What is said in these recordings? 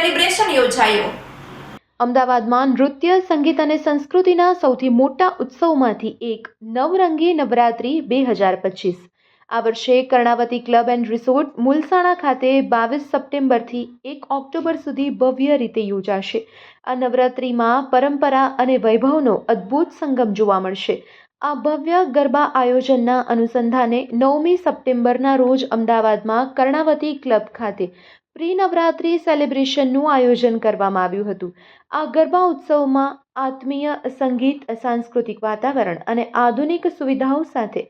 Celebration યોજાયું। અમદાવાદમાં નૃત્ય, સંગીત અને સંસ્કૃતિના સૌથી મોટા ઉત્સવમાંથી એક નવરંગી નવરાત્રિ 2025 આ વર્ષે Karnavati club and resort Mulsana ખાતે 22 સપ્ટેમ્બરથી 1 ઓક્ટોબર સુધી ભવ્ય રીતે યોજાશે। આ નવરાત્રિમાં પરંપરા અને વૈભવનો અદ્ભુત સંગમ જોવા મળશે। આ ભવ્ય ગરબા આયોજનના અનુસંધાને 9મી સપ્ટેમ્બરના રોજ અમદાવાદમાં કર્ણાવતી ક્લબ ખાતે પ્રી નવરાત્રિ સેલિબ્રેશનનું આયોજન કરવામાં આવ્યું હતું। આ ગરબા ઉત્સવમાં આત્મીય સંગીત, સાંસ્કૃતિક વાતાવરણ અને આધુનિક સુવિધાઓ સાથે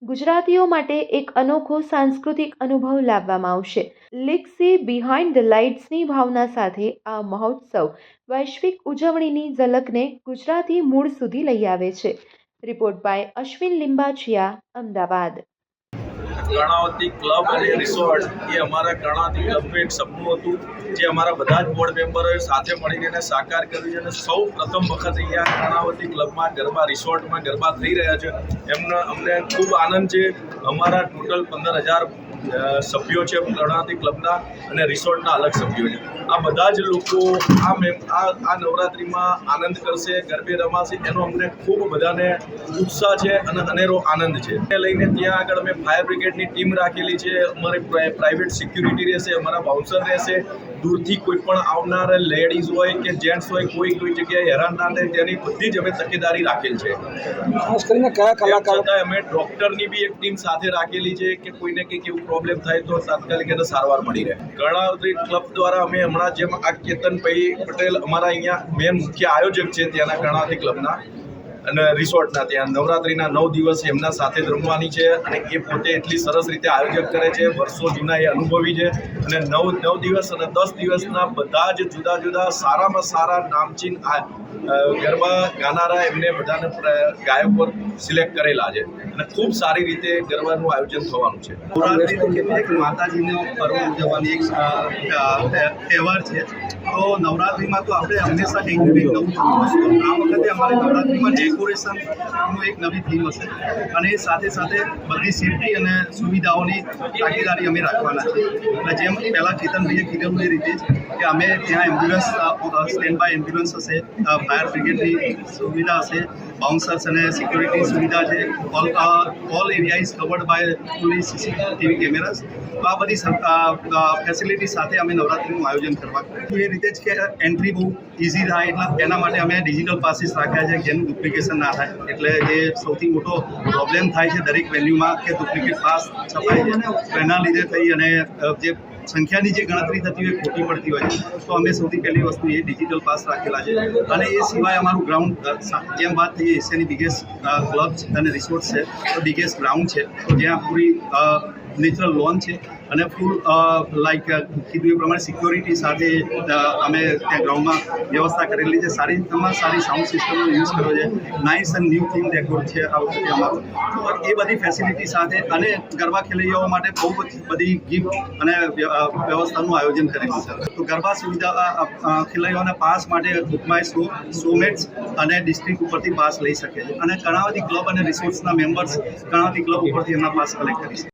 ગુજરાતીઓ માટે એક અનોખો સાંસ્કૃતિક અનુભવ લાવવામાં આવશે। લિક્સી બિહાઇન્ડ ધ લાઇટ્સની ભાવના સાથે આ મહોત્સવ વૈશ્વિક ઉજવણીની ઝલકને ગુજરાતી મૂળ સુધી લઈ આવે છે। Report by Ashwin Limbachiya, Ahmedabad. Karnavati club અને રિસોર્ટ એ અમારા કર્ણાવતી ક્લબનું એક સપનું હતું, જે અમારા બધા જ બોર્ડ મેમ્બરોએ સાથે મળીને એને સાકાર કર્યું છે। અને સૌ પ્રથમ વખત અહીંયા કર્ણાવતી ક્લબમાં ગરબા રિસોર્ટમાં ગરબા થઈ રહ્યા છે, અમને ખૂબ આનંદ છે। અમારા ટોટલ 15,000 સભ્યો છે કર્ણાવતી ક્લબના અને રિસોર્ટના અલગ સભ્યો છે। આ બધા જ લોકો આ નવરાત્રિમાં આનંદ કરશે, ગરબે રમાશે, એનો અમને ખૂબ બધાને ઉત્સાહ છે અને અનેરો આનંદ છે। એને લઈને ત્યાં આગળ અમે ફાયર બ્રિગેડની ટીમ રાખેલી છે, અમારે પ્રાઇવેટ સિક્યુરિટી રહેશે, અમારા બાઉન્સર રહેશે। દૂરથી કોઈ પણ આવનાર લેડીઝ હોય કે જેન્ટ્સ હોય, કોઈ જગ્યાએ હેરાન ના થાય તેની બધી જ અમે તકેદારી રાખેલ છે। ખાસ કરીને કયા કલાકારો? અમે ડોક્ટરની બી એક ટીમ સાથે રાખેલી છે કે કોઈને કંઈક એવું પ્રોબ્લેમ થાય તો તાત્કાલિક એને સારવાર મળી રહે। કર્ણાવતી ક્લબ દ્વારા અમે હમણાં જેમ આ કેતનભાઈ પટેલ અમારા અહીંયા મેન મુખ્ય આયોજક છે ત્યાંના કર્ણાવતી ક્લબના અને રિસોર્ટના, ત્યાં નવરાત્રિના 9 દિવસ એમના સાથે જ રમવાની છે અને એ પોતે એટલી સરસ રીતે આયોજક કરે છે, વર્ષો જૂના એ અનુભવી છે અને 9 દિવસ અને 10 દિવસના બધા જ જુદા જુદા સારામાં સારા નામચીન ગરબા ગાનારા એમને બધાને ગાયકો સિલેક્ટ કરેલા છે અને ખૂબ સારી રીતે ગરબાનું આયોજન થવાનું છે। નવરાત્રિ તો કેટલી એક માતાજીનો પર્વ ઉજવવાની એક તહેવાર છે, તો નવરાત્રિમાં તો આપણે હંમેશા કંઈક નવું જોઈશું। આ વખતે અમારે નવરાત્રિમાં ડેકોરેશનનું એક નવી થીમ હશે અને સાથે સાથે બધી સેફટી અને સુવિધાઓની તાકીદારી અમે રાખવાના છે। એટલે જેમ પહેલાં કેતનભાઈએ કીધેલું એ રીતે જ કે અમે ત્યાં એમ્બ્યુલન્સ સ્ટેન્ડ બાય એમ્બ્યુલન્સ હશે, ફાયર બ્રિગેડની સુવિધા હશે, બાઉન્સર્સ અને સિક્યુરિટી સુવિધા છે, all area is covered by fully CCTV cameras. તો આ બધી ફેસિલિટી સાથે અમે નવરાત્રિનું આયોજન કરવા એ રીતે જ કે એન્ટ્રી બહુ ઇઝી થાય, એટલે એના માટે અમે ડિજિટલ પાસીસ રાખ્યા છે જેનું ડુપ્લિકેશન ના થાય। એટલે જે સૌથી મોટો પ્રોબ્લેમ થાય છે દરેક વેન્યુમાં કે ડુપ્લિકેટ પાસ છપાય છે, તો એના લીધે થઈ અને જે સંખ્યાની જે ગણતરી થતી હોય ખોટી પડતી હોય છે, તો અમે સૌથી પહેલી વસ્તુ એ ડિજિટલ પાસ રાખેલા છે। અને એ સિવાય અમારું ગ્રાઉન્ડ, જેમ વાત થઈ એશિયાની બિગેસ્ટ ક્લબ અને રિસોર્ટ છે, તો બિગેસ્ટ ગ્રાઉન્ડ છે, તો જ્યાં પૂરી નેચરલ લોન છે અને ફૂલ લાઈક કીધું એ પ્રમાણે સિક્યોરિટી સાથે અમે ત્યાં ગ્રાઉન્ડમાં વ્યવસ્થા કરેલી છે। સારી સાઉન્ડ સિસ્ટમનો યુઝ કર્યો છે, nice and new theme decor છે આ વખતે અમારું। તો એ બધી ફેસિલિટી સાથે અને ગરબા ખેલૈયાઓ માટે બહુ બધી ગિફ્ટ અને વ્યવસ્થાનું આયોજન કરેલું છે। તો ગરબા સુવિધા ખેલૈયાઓના પાસ માટે બુકમાય શોમેટ્સ અને ડિસ્ટ્રિક્ટ ઉપરથી પાસ લઈ શકે છે અને કર્ણાવતી ક્લબ અને રિસોર્ટ્સના મેમ્બર્સ કર્ણાવતી ક્લબ ઉપરથી એમના પાસ કલેક્ટ કરી શકે।